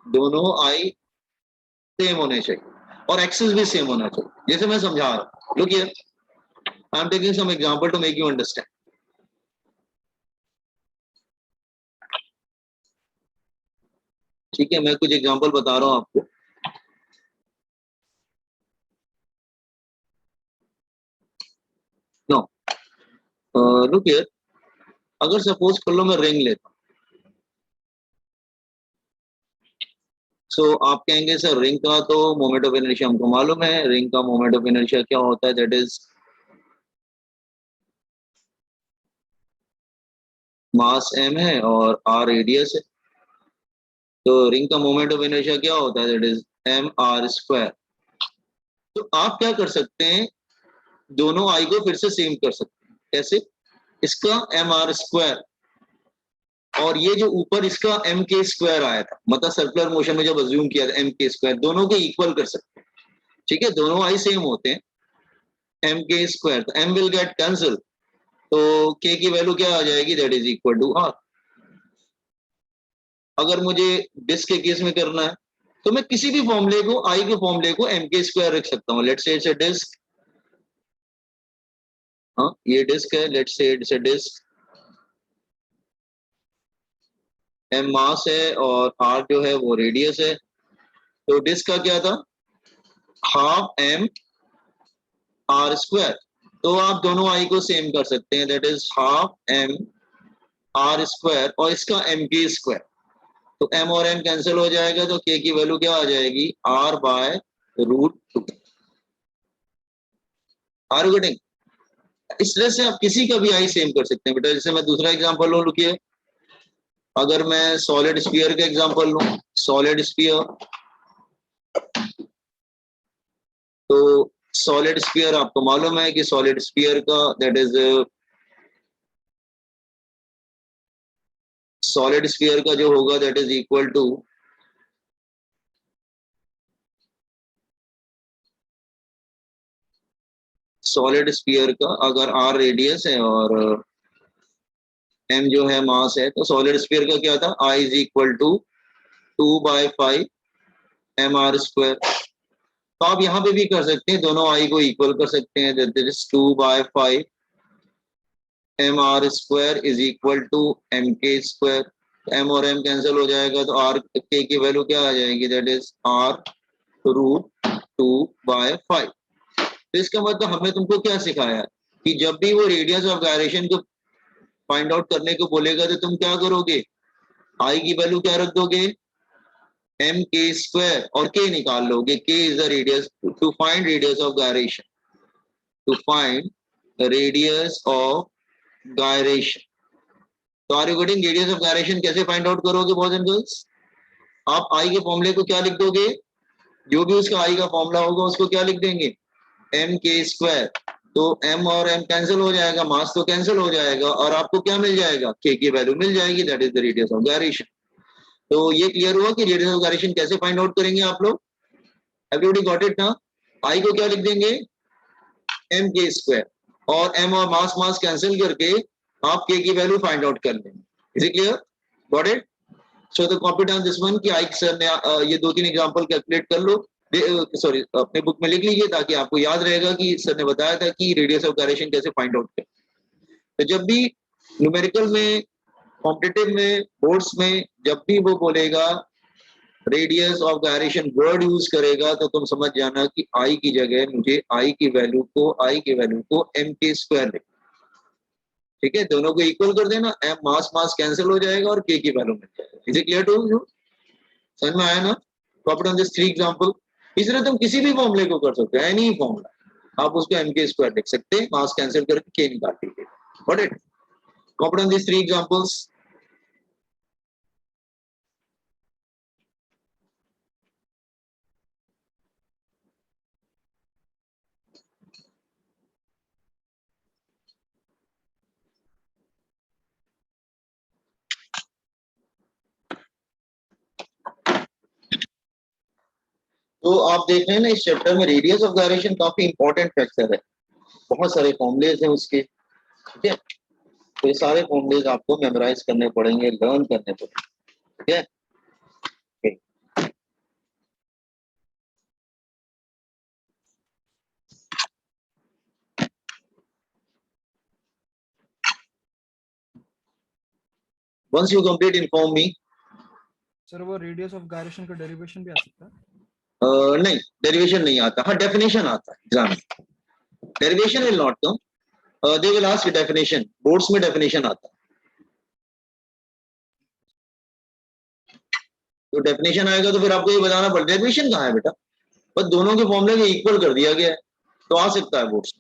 दोनों आई सेम होने चाहिए और एक्सिस भी सेम होना चाहिए। जैसे मैं समझा रहा हूं, look here, I am taking some example to make you understand. ठीक है, मैं कुछ एग्जांपल बता रहा हूं आपको। नो, लुक हियर, अगर सपोज कर लो मैं रिंग लेता हूं, सो आप कहेंगे सर रिंग का तो मोमेंट ऑफ इनर्शिया हमको मालूम है, रिंग का मोमेंट ऑफ इनर्शिया क्या होता है, दैट इज मास m है और r रेडियस है। तो रिंग का मोमेंट ऑफ इनर्शिया क्या होता है, दैट इज mr²। तो आप क्या कर सकते हैं, दोनों आई को फिर से सेम कर सकते हैं। कैसे? इसका mr² और ये जो ऊपर इसका mk² आया था, मतलब सर्कुलर मोशन में जब अज्यूम किया था mk², दोनों को इक्वल कर सकते हैं। ठीक है, दोनों आई सेम होते हैं, mk², तो m विल गेट कैंसिल, तो k की वैल्यू क्या आ जाएगी, that is equal to r। अगर मुझे डिस्क के केस में करना है तो मैं किसी भी फॉर्मूले को, आई के फॉर्मूले को mk² रख सकता हूँ। Let's say it's a disc, हाँ ये डिस्क है, let's say it's a disc, m mass है और r जो है वो रेडियस है। तो डिस्क का क्या था, हाफ m r²। तो आप दोनों आई को सेम कर सकते हैं, that is half m r² और इसका mk²। तो m और m कैंसिल हो जाएगा, तो k की वैल्यू क्या आ जाएगी, r/√2। Are you getting? इस तरह से आप किसी का भी आई सेम कर सकते हैं बेटा। जैसे मैं दूसरा एग्जांपल लूं, रुकिए, अगर मैं सॉलिड स्फीयर का एग्जांपल लूं, सॉलिड स्फीयर, तो सॉलिड स्फीयर आपको मालूम है कि सॉलिड स्फीयर का दैट इज, सॉलिड स्फीयर का जो होगा that is equal to solid sphere का, अगर r रेडियस है और m जो है मास है, तो सॉलिड स्फीयर का क्या था, I is equal to 2/5 mr²। तो आप यहाँ पे भी कर सकते हैं, दोनों आई को इक्वल कर सकते हैं, that is 2/5 mr² is equal to mk²। m और m कैंसिल हो जाएगा, तो r k की वैल्यू क्या आ जाएगी, दैट इज r√2/5। तो इसका मतलब हमने तुमको क्या सिखाया कि जब भी वो रेडियस ऑफ गायरेशन को फाइंड आउट करने को बोलेगा तो तुम क्या करोगे, आई की वैल्यू क्या रख दोगे, mk² और k निकाल लोगे। k is the radius to find radius of gyration, to find radius of gyration. तो are you getting? Radius of gyration कैसे फाइंड आउट करोगे बॉयज एंड गर्ल्स? आप आई के फॉर्मूले को क्या लिख दोगे, जो भी उसका आई का फॉर्मूला होगा उसको क्या लिख देंगे, mk²। तो m और m कैंसिल हो जाएगा, मास तो कैंसिल हो जाएगा और आपको क्या मिल जाएगा, k की वैल्यू मिल जाएगी, that is the radius of gyration. तो ये क्लियर हुआ कि रेडियस ऑफ गायरेशन कैसे फाइंड आउट करेंगे आप लोग? एवरीबॉडी गॉट इट ना? आई को क्या लिख देंगे, mk² और m और मास मास कैंसिल करके आप k की वैल्यू फाइंड आउट कर लेंगे। Is it clear? Got it? So the copy down this one कि आई सर ने ये 2-3 एग्जांपल कैलकुलेट कर लो, सॉरी अपने बुक में लिख लीजिए ताकि आपको याद रहेगा कि सर ने बताया था कि रेडियस ऑफ गायरेशन कैसे फाइंड आउट करें। तो जब भी न्यूमेरिकल में, कॉम्पिटिटिव में, बोर्ड्स में जब भी वो बोलेगा radius of gyration word use करेगा, तो तुम समझ जाना कि आई की जगह मुझे आई की वैल्यू को mk² लिख, ठीक है, दोनों को इक्वल कर देना, m मास मास कैंसिल हो जाएगा और k की वैल्यू मिल जाएगा। Is it clear to you? समझ में आया ना? Copy on this 3 example. इस तरह तुम किसी भी फॉर्मूले को कर सकते हो, एनी फॉर्मूला आप उसको mk² लिख सकते हैं, मास कैंसिल करके k निकाल लीजिए। Got it? Copy on this 3 examples. तो आप देख रहे हैं ना, इस चैप्टर में रेडियस ऑफ गायरेशन काफी इंपॉर्टेंट फैक्टर है, बहुत सारे फॉर्मुलेज हैं उसके, ठीक है। तो ये सारे फॉर्मुलेज आपको मेमोराइज करने पड़ेंगे, लर्न करने पड़ेंगे, ठीक है। Once you complete, inform me. Sir वो रेडियस ऑफ गायरेशन का डेरिवेशन भी आ सकता है? नहीं, डेरिवेशन नहीं आता. हाँ, डेफिनेशन आता है एग्जाम में. Derivation will not come. They will ask definition. Boards में डेफिनेशन आता है. तो डेफिनेशन आएगा तो फिर आपको ये बताना पड़ेगा डेरिवेशन कहाँ है बेटा. बस दोनों के फॉर्मूले को इक्वल कर दिया गया है, तो आ सकता है बोर्ड्स.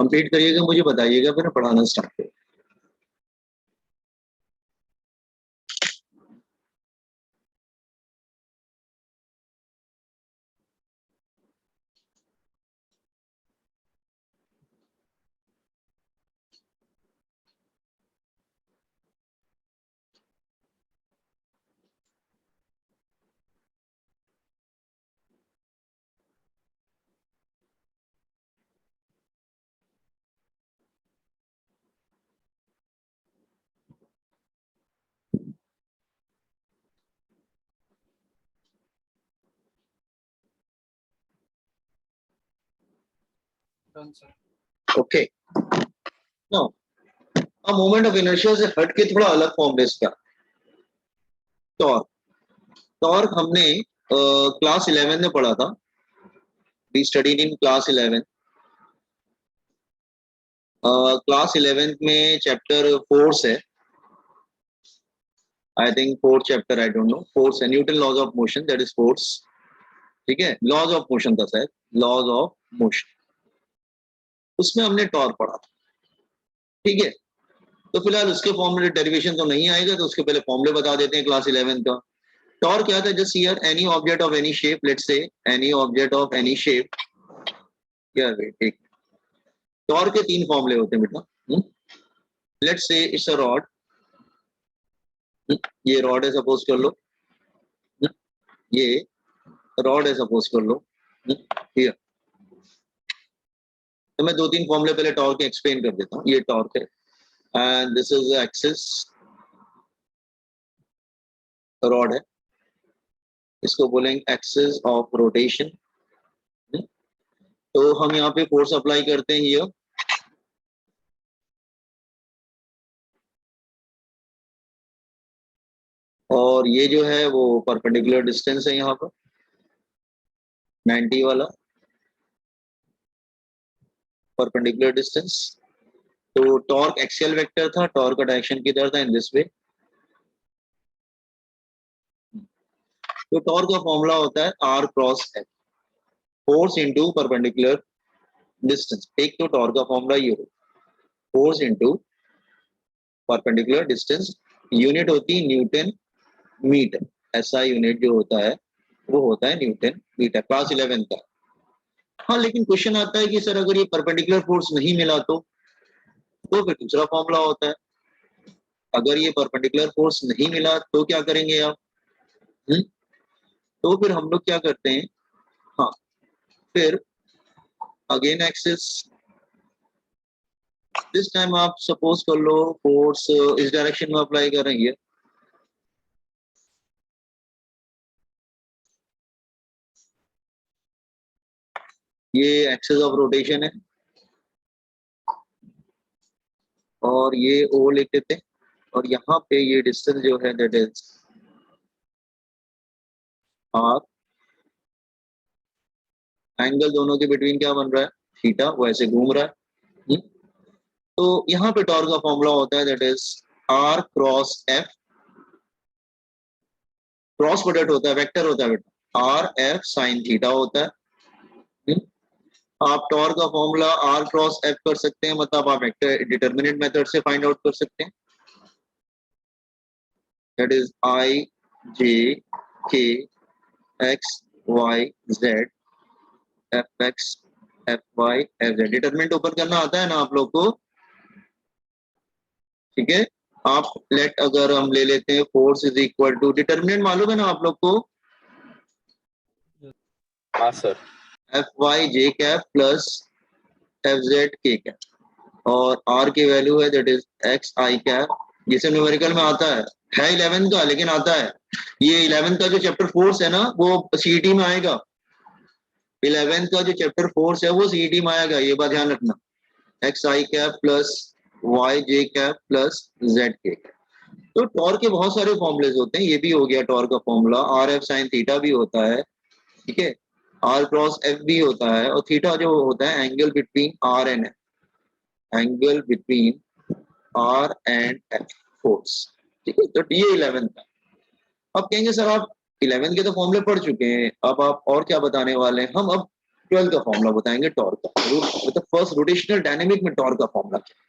कंप्लीट करिएगा, मुझे बताइएगा, फिर पढ़ाना स्टार्ट करें. Done sir. Okay. Now moment of inertia से हट के थोड़ा अलग फॉर्म है इसका. टॉर्क. टॉर्क हमने क्लास 11 में पढ़ा था. We studied in class 11. Class 11 में चैप्टर फोर्स है. I think fourth chapter, I don't know. Force है, Newton laws of motion, that is force. ठीक है, लॉज ऑफ मोशन था शायद, लॉज ऑफ मोशन. उसमें हमने टॉर्क पढ़ा था. ठीक है, तो फिलहाल उसके फॉर्मूले डेरिवेशन तो नहीं आएगा, तो उसके पहले फॉर्मूले बता देते हैं क्लास 11 का. टॉर्क क्या था? Just here any object of any shape, let's say any object of any shape. ठीक. टॉर्क के तीन फॉर्मूले होते हैं बेटा. Let's say it's a rod. ये रॉड है सपोज कर लो. ये रॉड है सपोज कर लो. हियर. तो मैं दो तीन फॉर्मूले पहले टॉर्क के एक्सप्लेन कर देता हूँ. ये टॉर्क है and this is axis. Rod है, इसको बोलेंगे एक्सिस ऑफ रोटेशन. तो हम यहाँ पे फोर्स अप्लाई करते हैं हियर. और ये जो है वो परपेंडिकुलर डिस्टेंस है यहाँ पर 90 वाला परपेंडिकुलर डिस्टेंस. तो टॉर्क एक्सियल वेक्टर था, टॉर्क का डायरेक्शन किधर था? In this way. तो टॉर्क का फॉर्मूला होता है r cross F, force into perpendicular distance. एक तो टॉर्क का फॉर्मूला ये हो, force into perpendicular distance. Unit होती है न्यूटन मीटर. ऐसा यूनिट जो होता है वो होता है न्यूटन मीटर, क्लास 11 का. हाँ, लेकिन क्वेश्चन आता है कि सर अगर ये परपेंडिकुलर फोर्स नहीं मिला तो फिर दूसरा फॉर्मूला होता है. अगर ये परपेंडिकुलर फोर्स नहीं मिला तो क्या करेंगे आप? तो फिर हम लोग क्या करते हैं? हाँ, फिर अगेन एक्सिस. दिस टाइम आप सपोज कर लो फोर्स इस डायरेक्शन में अप्लाई कर रही है. ये एक्सिस ऑफ रोटेशन है और ये ओ लिख देते हैं. और यहाँ पे ये डिस्टेंस जो है दैट इज आर. एंगल दोनों के बिटवीन क्या बन रहा है? थीटा. वो ऐसे घूम रहा है. तो यहाँ पे टॉर्क का फॉर्मूला होता है that is r cross F, cross product होता है, वेक्टर होता है बेटा, आर एफ साइन थीटा होता है। आप टॉर्क का फॉर्मूला आर क्रॉस एफ कर सकते हैं, मतलब आप वेक्टर डिटर्मिनेंट मेथड से फाइंड आउट कर सकते हैं, that is i j k x y z F x F y F z. Determinant ऊपर करना आता है ना आप लोग को, ठीक है। आप लेट अगर हम ले लेते हैं force is equal to, determinant मालूम है ना आप लोग को, हाँ sir. F y j cap plus F z k cap, और आर की वैल्यू है that is x i cap, जिसे न्यूमेरिकल में आता है 11 का, लेकिन आता है ये 11 का जो चैप्टर फोर्स है ना वो सीईटी में आएगा। 11 का जो चैप्टर फोर्स है वो सीईटी में आएगा, ये बात ध्यान रखना। X i cap plus Y j cap plus Z के। तो टॉर्क के बहुत सारे फॉर्मुलेज होते हैं, ये भी हो गया टॉर्क का formula, R F sine theta भी होता है, ठीक है, आर क्रॉस एफ भी होता है, और थीटा जो होता है angle between r and F, angle between r and F force, ठीक है। तो ये 11 का। अब कहेंगे सर आप 11 के तो फॉर्मूले पढ़ चुके हैं, अब आप और क्या बताने वाले हैं? हम अब 12 का फॉर्मूला बताएंगे टॉर्क का, मतलब फर्स्ट रोटेशनल डायनेमिक में टॉर्क का फॉर्मूला क्या।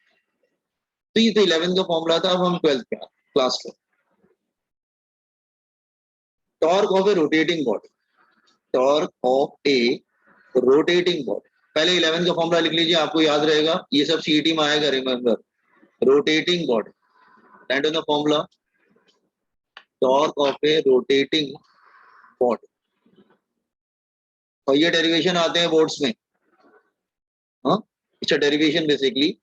तो ये तो 11 का फॉर्मूला था, अब हम 12 का क्लास का torque of a rotating body, torque of a rotating body. पहले 11 का फॉर्मूला लिख लीजिए, आपको याद रहेगा, ये सब सीईटी में आएगा, remember, rotating body, that is the formula, torque of a rotating body. और ये डेरिवेशन आते हैं बोर्ड्स में, हाँ, इसका डेरिवेशन बेसिकली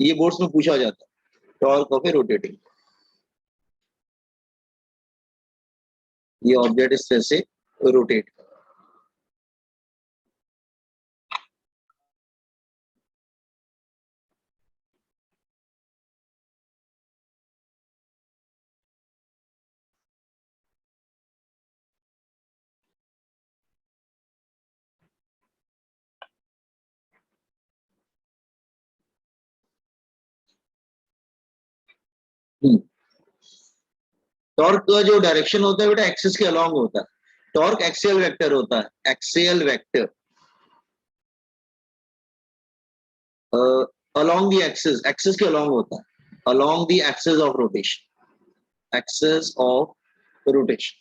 ये बोर्ड्स में पूछा जाता है, टॉर्क ऑफ ए रोटेटिंग, ये ऑब्जेक्ट इस तरह से रोटेट। टॉर्क का जो डायरेक्शन होता है बेटा एक्सिस के अलोंग होता है, टॉर्क एक्सियल वेक्टर होता है, axial vector along the axis, axis के अलोंग होता है, along the axis of rotation, axis of rotation.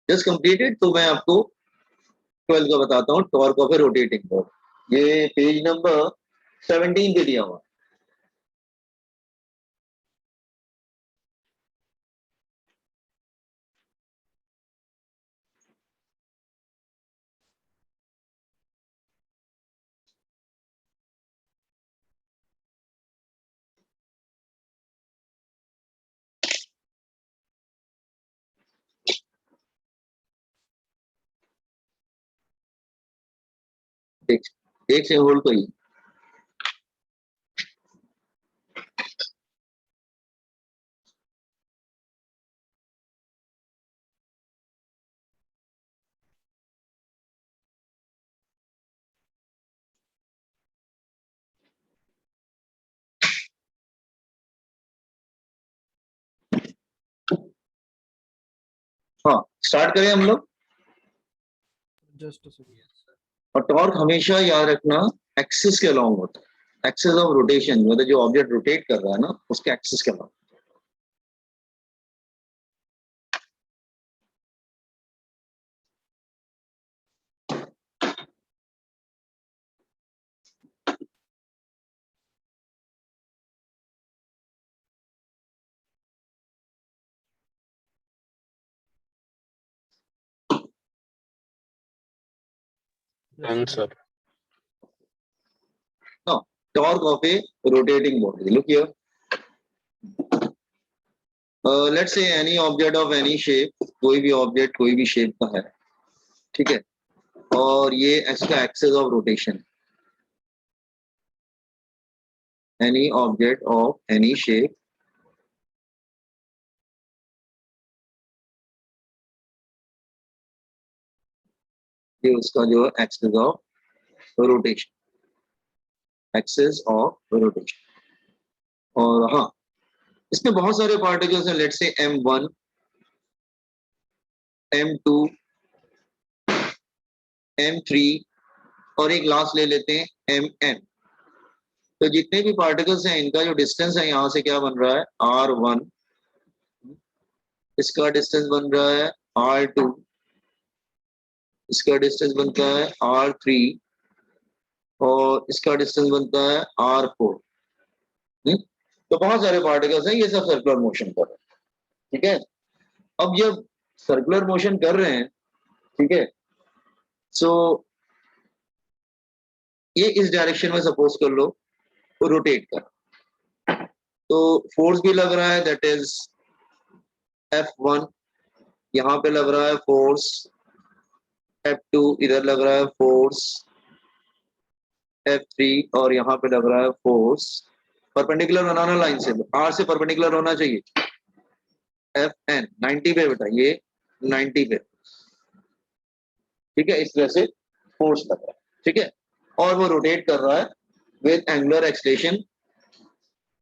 Just completed. तो मैं आपको 12 का बताता हूँ, torque of a rotating body, ये पेज नंबर 17 पे दिया हुआ। एक से होल्ड करिए। हाँ, स्टार्ट करें हम लोग। Just a second. और टॉर्क हमेशा याद रखना एक्सिस के अलोंग होता है, एक्सिस ऑफ रोटेशन, मतलब जो ऑब्जेक्ट रोटेट कर रहा है ना उसके एक्सिस के along. Yes, sir. Sir. Now, torque of a rotating body. Look here. Let's say any object of any shape, कोई भी ऑब्जेक्ट कोई भी शेप का है, ठीक है, और ये इसका axis of rotation, any object of any shape, ये उसका जो axis of rotation, axis of rotation. और हाँ, इसमें बहुत सारे पार्टिकल्स हैं, let's say M1, M2, M3 और एक लास्ट ले लेते हैं Mn। तो जितने भी पार्टिकल्स हैं इनका जो डिस्टेंस है यहाँ से क्या बन रहा है R1, इसका डिस्टेंस बन रहा है R2, इसका डिस्टेंस बनता है R3 और इसका डिस्टेंस बनता है R4। तो बहुत सारे पार्टिकल्स हैं, ये सब सर्कुलर मोशन कर रहे हैं, ठीक है। अब जब सर्कुलर मोशन कर रहे हैं, ठीक है, सो ये इस डायरेक्शन में सपोज कर लो रोटेट कर, तो फोर्स भी लग रहा है, दैट इज F1, यहाँ पे लग रहा है फोर्स F2, इधर लग रहा है फोर्स F3 और यहाँ पे लग रहा है फोर्स। परपेंडिकुलर बनाना लाइन से, R से परपेंडिकुलर होना चाहिए, Fn 90 पे बेटा, ये 90 पे, ठीक है, इस तरह से फोर्स लग रहा है, ठीक है, और वो रोटेट कर रहा है विद एंगुलर एक्सलेशन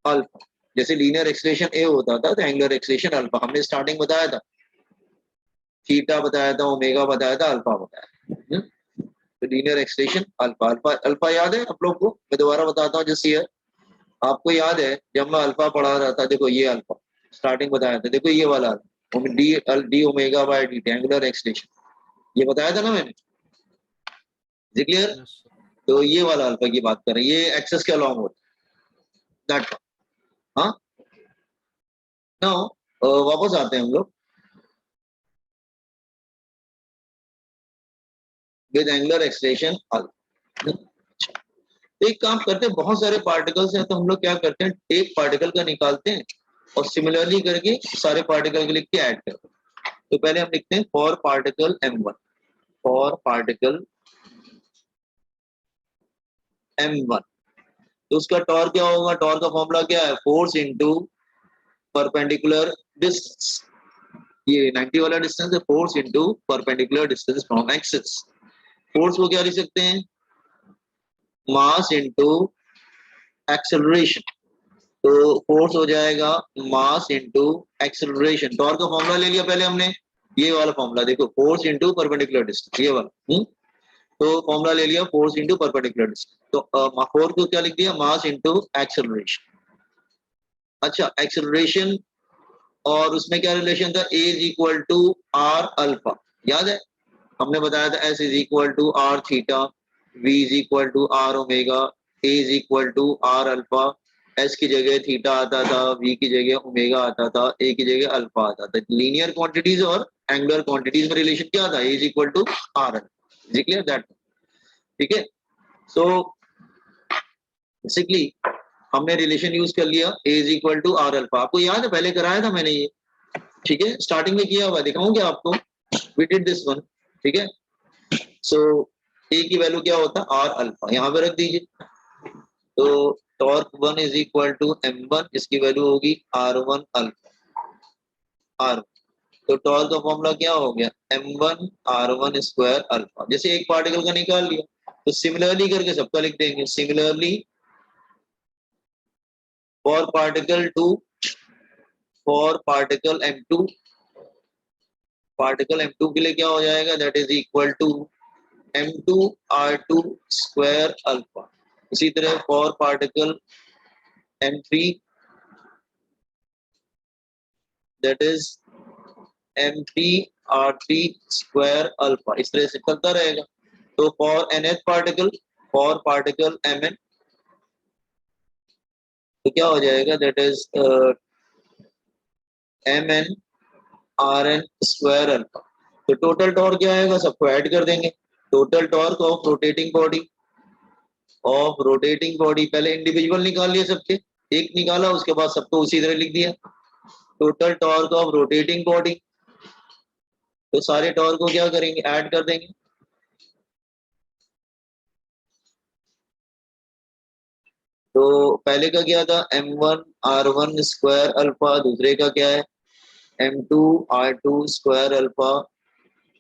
अल्फा। जैसे लीनियर एक्सलेशन ए होता था तो एंगुलर एक्सलेशन अल्फा, हमने स्टार्टिंग बताया था, थीटा बताया था, ओमेगा बताया था, अल्फा बताया। तो linear acceleration alpha, alpha alpha याद है आप लोग को? मैं दोबारा बताता हूँ जैसे ये आपको याद है जब मैं अल्फा पढ़ा रहा था, देखो ये अल्फा स्टार्टिंग बताया था, देखो ये वाला D D omega by D angular acceleration, ये बताया था ना मैंने, क्लियर? Yes sir. तो ये वाला अल्फा की बात कर रहे हैं, ये एक्सेस के अलॉन्ग होता है, दैट। हाँ, नाउ वापस आते हैं हम लोग विद एंगुलर एक्सलेशन अल्फा। तो एक काम करते हैं, बहुत सारे पार्टिकल्स हैं तो हम लोग क्या करते हैं, एक पार्टिकल का निकालते हैं और सिमिलरली करके सारे पार्टिकल के लिख के ऐड करते हैं। तो पहले हम लिखते हैं for particle M1, for particle M1, तो उसका टॉर्क क्या होगा, टॉर्क का फॉर्मूला क्या है, फोर्स इनटू परपेंडिकुलर डिस्टेंस, ये 90 वाला डिस्टेंस है, force into perpendicular distance from axis. Force को क्या लिख सकते हैं, मास इनटू एक्सेलरेशन, तो फोर्स हो जाएगा मास इनटू एक्सेलरेशन। टॉर्क का फॉर्मूला ले लिया पहले हमने, ये वाला फॉर्मूला देखो, फोर्स इनटू परपेंडिकुलर डिस्टेंस, ये वाला। तो फॉर्मूला ले लिया फोर्स इनटू परपेंडिकुलर डिस्टेंस, तो फोर्स को क्या लिख दिया, मास इनटू एक्सेलरेशन। अच्छा, एक्सेलरेशन और उसमें क्या रिलेशन था, a is equal to r alpha, याद है हमने बताया था, s is equal to r theta, v is equal to r omega, a is equal to r alpha, s की जगह थीटा आता था, वी की जगह ओमेगा आता था, ए की जगह अल्फा आता था। लीनियर क्वांटिटीज और एंगुलर क्वांटिटीज में रिलेशन क्या था, a is equal to r alpha, is clear that, ठीक है। सो बेसिकली हमने रिलेशन यूज कर लिया, a is equal to r alpha, आपको याद है पहले कराया था मैंने ये, ठीक है, स्टार्टिंग में किया हुआ, दिखाऊंगा आपको, वी डिड दिस वन, ठीक है। सो ए की वैल्यू क्या होता है, आर अल्फा, यहाँ पे रख दीजिए, तो torque 1 is equal to M1, इसकी वैल्यू होगी R1 अल्फा, आर, तो टॉर्क का फॉर्मूला क्या हो गया, M1 R1 स्क्वायर अल्फा। जैसे एक पार्टिकल का निकाल लिया तो सिमिलरली करके सबका लिख देंगे, similarly for particle 2, for particle M2, particle M2 के लिए क्या हो जाएगा, that is equal to M2 R2 square alpha. इसी तरह for particle M3, that is M3 R3 square alpha, इस तरह से चलता रहेगा। तो for nth particle, for particle Mn, तो क्या हो जाएगा, that is Mn Rn square alpha. तो टोटल टॉर्क क्या आएगा, सबको ऐड कर देंगे, total torque of rotating body, of rotating body, पहले इंडिविजुअल निकाल लिए सबके, एक निकाला उसके बाद सबको उसी तरह लिख दिया, total torque of rotating body. तो सारे टॉर्क को क्या करेंगे, ऐड कर देंगे। तो पहले का क्या था, m1 r1 स्क्वायर अल्फा, दूसरे का क्या है m2 r2 स्क्वायर अल्फा।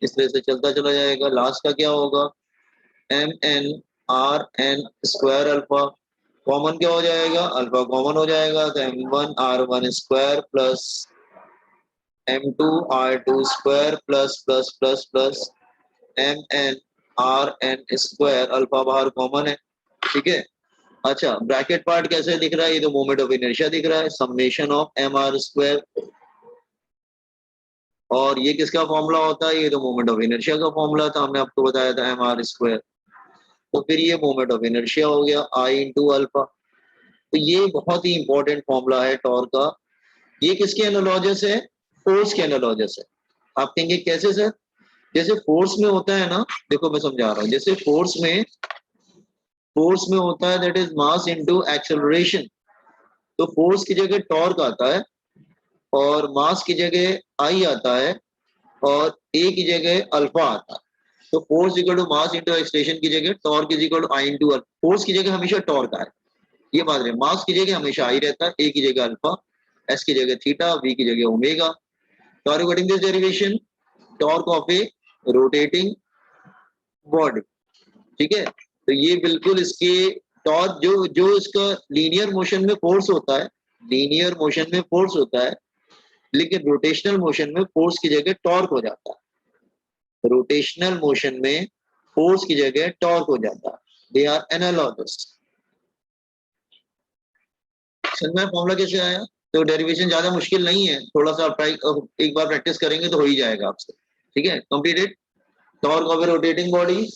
इस तरह से चलता चला जाएगा। लास्ट का क्या होगा, mn स्क्वायर अल्फा। कॉमन क्या हो जाएगा, अल्फा कॉमन हो जाएगा, तो m1 r1 square plus m2 r2 square plus plus plus plus mn square, alpha बाहर कॉमन है, ठीक है। अच्छा, ब्रैकेट पार्ट कैसे दिख रहा है, ये तो मोमेंट ऑफ इनर्शिया दिख रहा है, समेशन ऑफ mr स्क्वायर। और ये किसका फॉर्मूला होता है, ये तो मोमेंट ऑफ इनर्शिया का फॉर्मूला था, हमने आपको बताया था mr स्क्वायर। तो फिर ये मोमेंट ऑफ इनर्शिया हो गया I इंटू अल्फा। तो ये बहुत ही इंपॉर्टेंट फॉर्मूला है टॉर्क का। ये किसके एनालॉजस है, फोर्स के एनालॉजस है। आप कहेंगे कैसे सर, जैसे फोर्स में होता है ना, देखो मैं समझा रहा हूँ, जैसे फोर्स में होता है that is mass into acceleration. तो फोर्स की जगह टॉर्क आता है, और मास की जगह आई आता है, और ए की जगह अल्फा आता है। तो force equal to mass into acceleration की जगह torque is equal to I into alpha. Force की जगह हमेशा टॉर्क आए, ये बात रहे। मास की जगह हमेशा आई रहता है, ए की जगह अल्फा, एस की जगह थीटा, वी की जगह ओमेगा। तो are you getting this derivation, torque of a rotating body, ठीक है। तो ये बिल्कुल इसके टॉर्क, जो जो इसका लीनियर मोशन में फोर्स होता है, लीनियर मोशन में फोर्स होता है, लेकिन रोटेशनल मोशन में फोर्स की जगह टॉर्क हो जाता है। रोटेशनल मोशन में फोर्स की जगह टॉर्क हो जाता है। They are analogous. समझ में फॉर्मूला कैसे आया। तो डेरिवेशन ज्यादा मुश्किल नहीं है, थोड़ा सा ट्राई, एक बार प्रैक्टिस करेंगे तो हो ही जाएगा आपसे, ठीक है। Completed. Torque of a rotating body,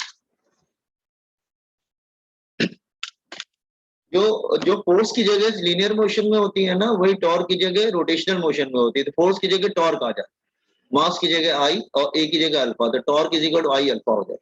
जो जो फोर्स की जगह लीनियर मोशन में होती है ना, वही टॉर्क की जगह रोटेशनल मोशन में होती है। तो फोर्स की जगह टॉर्क आ जाए, मास की जगह आई और ए की जगह अल्फा, तो torque is equal to I alpha हो जाए।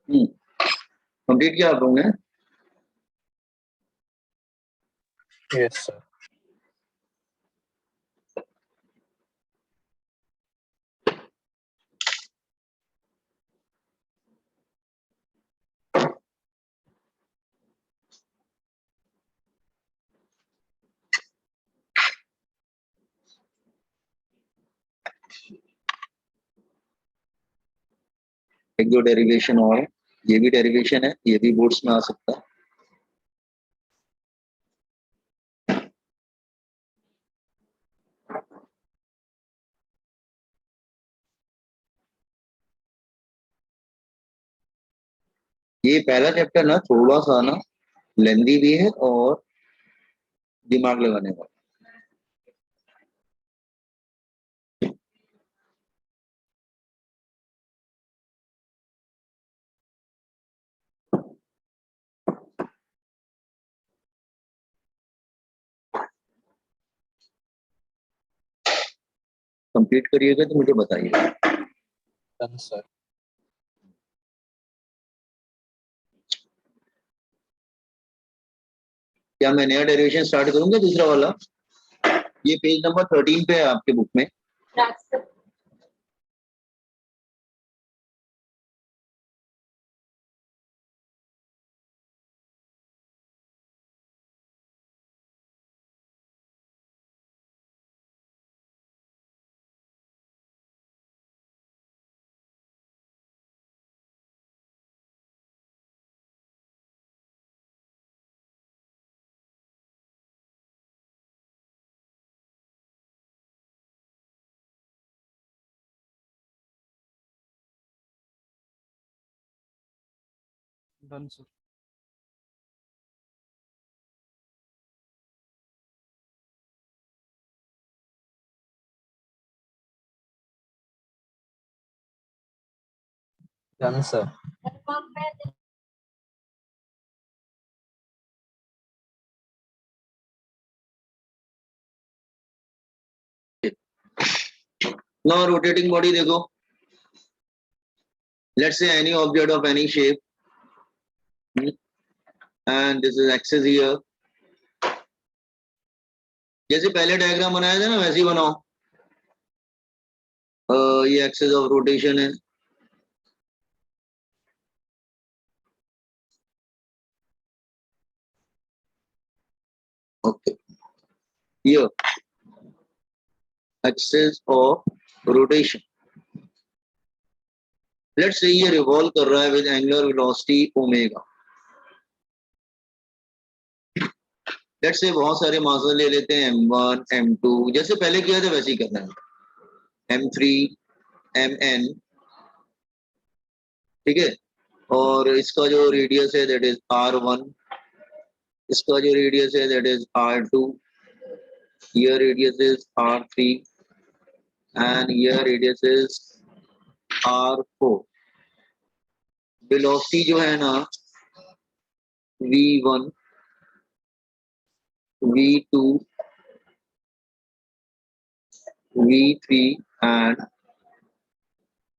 कंप्लीट किया आप लोगों ने? Yes, sir. एक दो डेरिवेशन और है, ये भी डेरिवेशन है, ये भी बोर्ड्स में आ सकता है। ये पहला चैप्टर ना थोड़ा सा ना लेंदी भी है और दिमाग लगाने वाला। कंप्लीट करिएगा तो मुझे बताइएगा। Done, sir. क्या मैं नया डेरिवेशन स्टार्ट करूंगा दूसरा वाला? ये पेज नंबर 13 पे है आपके बुक में। Done, sir. Done, sir. Now rotating body देखो, let's say any object of any shape, and this is axis here. जैसे पहले डायग्राम बनाया था ना वैसे ही बनाओ। ये एक्सिस ऑफ रोटेशन है। ओके, ये axis of rotation. Let's say ये रिवॉल्व कर रहा है with angular velocity omega. Let's say बहुत सारे मास ले लेते हैं, m1 m2, जैसे पहले किया था वैसे ही करना है, m3 mn, ठीक है। और इसका जो रेडियस है दैट इज r1, इसका जो रेडियस है that is r2, here radius is r3 and here radius is r4। Velocity जो है ना v1 v2 v3 and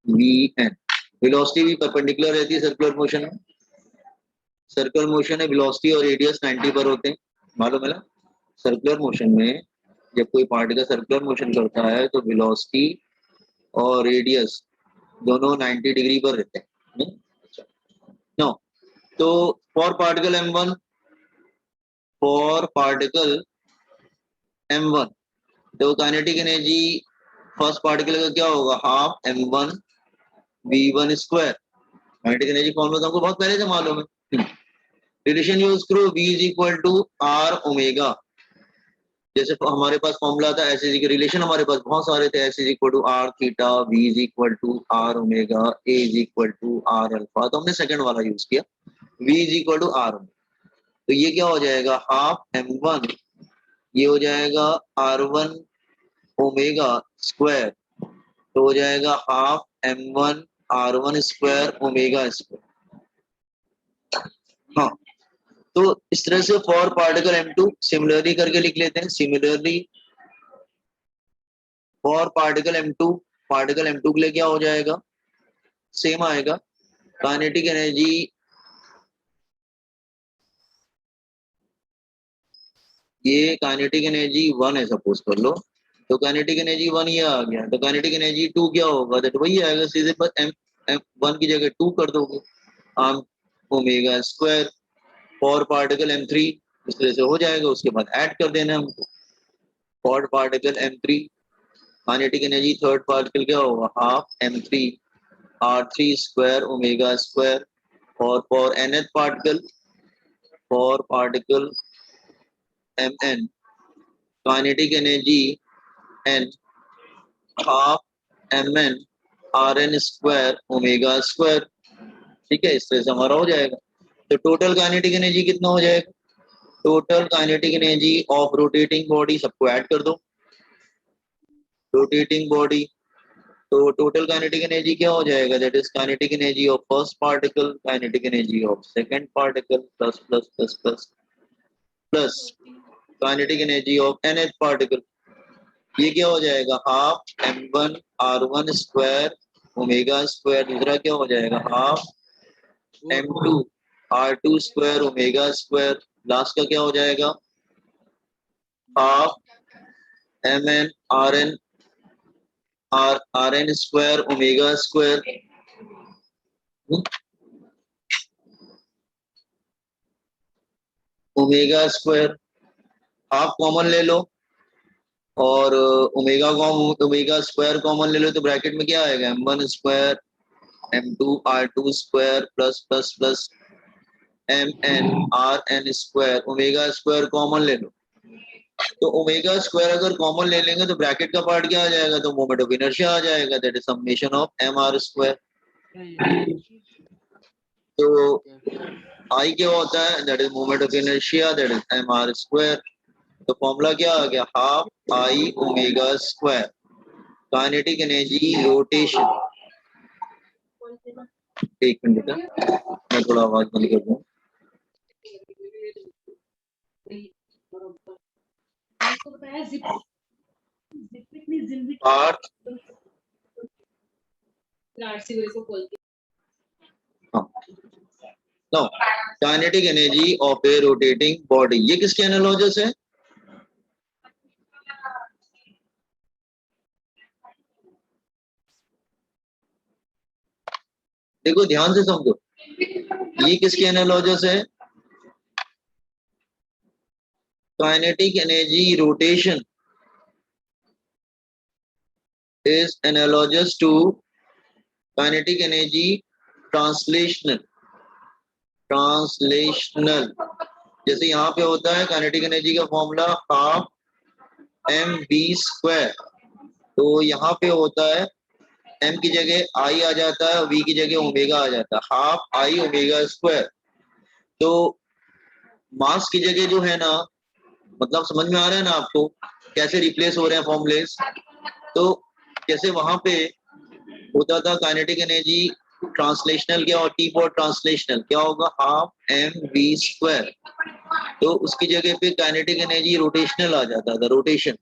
vn। Velocity भी परपेंडिकुलर रहती है सर्कुलर मोशन में। सर्कुलर मोशन है, वेलोसिटी और रेडियस 90 पर होते हैं, मालूम है ना। सर्कुलर मोशन में जब कोई पार्टिकल सर्कुलर मोशन करता है तो वेलोसिटी और रेडियस दोनों 90 डिग्री पर रहते हैं। नो, तो for particle m1, for particle m1 तो काइनेटिक एनर्जी फर्स्ट पार्टिकल का क्या होगा, half m1 v1 square. Kinetic energy formula तो हमको बहुत पहले से मालूम है। रिलेशन यूज करो, v is equal to r omega. जैसे हमारे पास फॉर्मूला था ऐसे रिलेशन हमारे पास बहुत सारे थे, ऐसे equal to r theta, v is equal to r omega, a is equal to r alpha. तो हमने सेकंड वाला यूज किया, v is equal to r। तो ये क्या हो जाएगा, हाफ m1, ये हो जाएगा r1 ओमेगा स्क्वायर, तो हो जाएगा half m1 r1 square omega square. हाँ, तो इस तरह से फॉर पार्टिकल m2 सिमिलरली करके लिख लेते हैं। Similarly for particle m2, particle m2 के लिए क्या हो जाएगा, सेम आएगा, काइनेटिक एनर्जी ये काइनेटिक एनर्जी 1 है सपोज कर लो, तो काइनेटिक एनर्जी 1 ये आ गया, तो काइनेटिक एनर्जी 2 क्या होगा, दैट वही आएगा, सीधे बस एम एम 1 की जगह 2 कर दोगे, आम omega square for particle m3, इस तरह से हो जाएगा। उसके बाद ऐड कर देना हमको for particle m3, kinetic energy third particle क्या होगा, half m3 r3 square omega square, और for nth particle, for particle mn, kinetic energy n half mn rn square omega square. ठीक है, इस तरह से हमारा हो जाएगा। तो टोटल काइनेटिक एनर्जी कितना हो जाएगा, total kinetic energy of rotating body, सबको ऐड कर दो, रोटेटिंग बॉडी, तो टोटल काइनेटिक एनर्जी क्या हो जाएगा, that is kinetic energy of first particle, kinetic energy of second particle, plus plus plus plus plus kinetic energy of nth particle, ये क्या हो जाएगा, half m1 r1 square omega square, दूसरा क्या हो जाएगा, half m2 r2 square omega square, last का क्या हो जाएगा, half mn rn rn square omega square. Omega square half common ले लो, और ओमेगा स्क्वायर कॉमन ले लो, तो ब्रैकेट में क्या आएगा, m1 square m2 r2 square plus plus plus mn rn square, omega square common ले लो, तो ओमेगा स्क्वायर अगर कॉमन ले लेंगे तो ब्रैकेट का पार्ट क्या आ जाएगा, तो मोमेंट ऑफ इनर्शिया आ जाएगा, that is summation of mr square. तो आई क्या होता है, that is moment of inertia, that is mr square. तो फॉर्मूला क्या आ गया, half I omega square, kinetic energy rotation. एक मिनट का, मैं थोड़ा आवाज बंद कर दूं। Part no, kinetic energy of a rotating body, ये किसके एनालॉजस है, देखो ध्यान से समझो, ये किसके एनालॉजस है, kinetic energy rotation is analogous to kinetic energy translational, जैसे यहाँ पे होता है काइनेटिक एनर्जी का formula half m b square, तो यहाँ पे होता है m की जगह i आ जाता है, v की जगह ओमेगा आ जाता है, हाफ आई ओमेगा स्क्वायर। तो मास की जगह जो है ना, मतलब समझ में आ रहा है ना आपको कैसे रिप्लेस हो रहे हैं फॉर्मूलेस, तो जैसे वहां पे होता था काइनेटिक एनर्जी ट्रांसलेशनल, क्या और टी फॉर ट्रांसलेशनल क्या होगा, हाफ एम वी स्क्वायर, तो उसकी जगह पे काइनेटिक एनर्जी रोटेशनल आ जाता था, रोटेशन,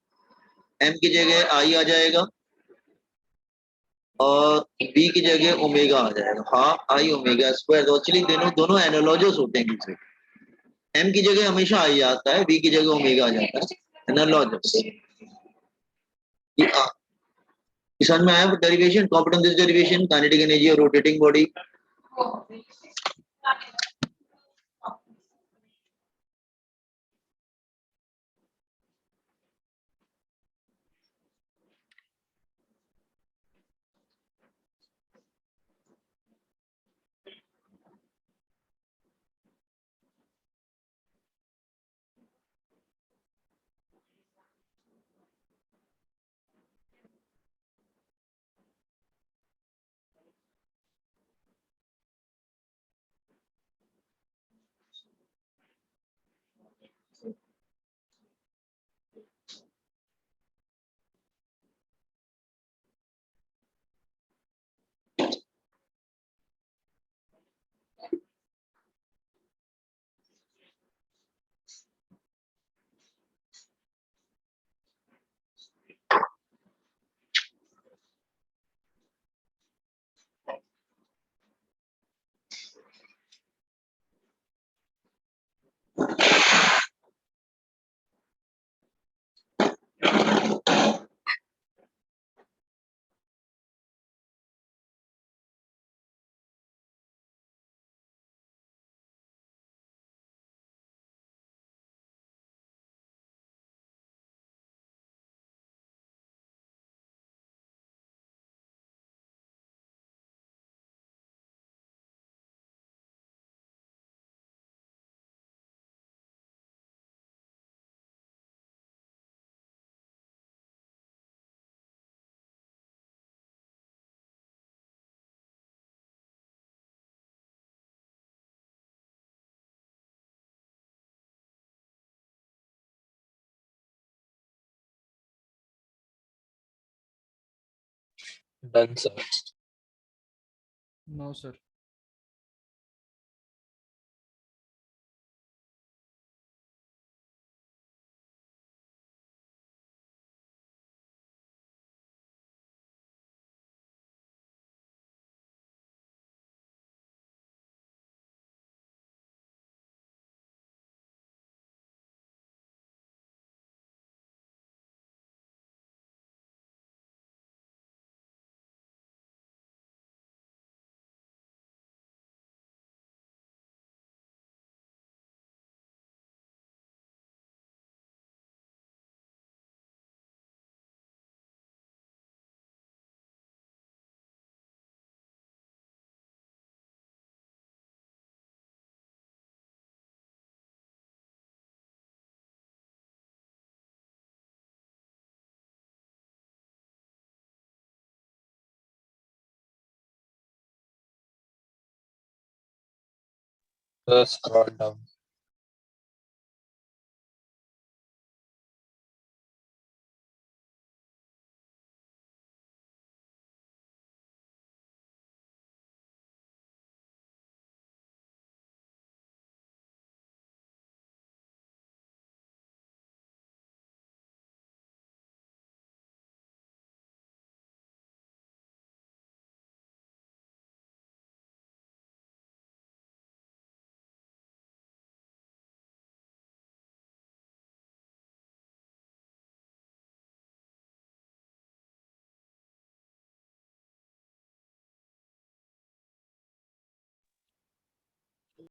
एम की जगह आई आ जाएगा और बी की जगह ओमेगा आ जाएगा, हाफ आई ओमेगा स्क्वायर। तो एक्चुअली दोनों दोनों एनालॉजस होते हैं किसी, एम की जगह हमेशा आई आता है, बी की जगह ओमेगा आ जाता है, एनालॉजस। समझ में आया derivation, competence derivation, kinetic energy और rotating body. Done, sir. No, sir. Sir, scroll down.